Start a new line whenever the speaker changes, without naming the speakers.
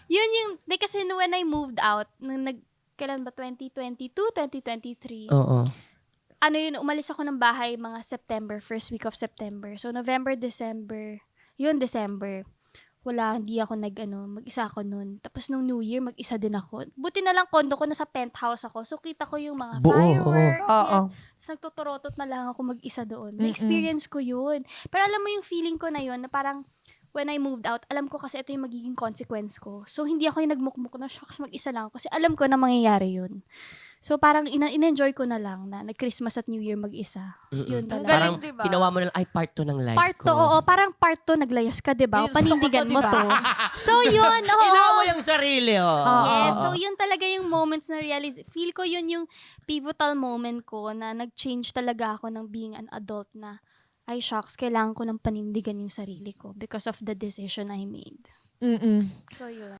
Yun yung, kasi when I moved out, nung kailan ba, 2022, 2023,
Oo.
ano yun, umalis ako ng bahay mga September, first week of September. So, November, December, December. Wala, hindi ako mag-isa ako nun. Tapos nung New Year, mag-isa din ako. Buti na lang kondo ko, nasa penthouse ako. So, kita ko yung mga
Buo,
fireworks.
oo.
Yes. Tapos nagtuturotot na lang ako mag-isa doon. Na-experience ko yun. Pero alam mo yung feeling ko na yun, na parang, when I moved out, alam ko kasi ito yung magiging consequence ko. So, hindi ako yung nagmukmuk na, shucks, mag-isa lang ako. Kasi alam ko na mangyayari yun. So, parang in-enjoy ko na lang na nag-Christmas at New Year mag-isa. Yun talaga.
Parang
Galing, diba?
ginawa mo na lang, ay, part 2 ng life
Part
ko.
2, oo. Parang part 2, naglayas ka, diba?
Gusto ko
Panindigan
to,
mo
diba?
to. So, yun. Oo.
Inawa yung sarili,
Yes. So, yun talaga yung moments na feel ko yun yung pivotal moment ko na nag-change talaga ako ng being an adult na, ay, shucks, kailangan ko ng panindigan yung sarili ko because of the decision I made. So, yun.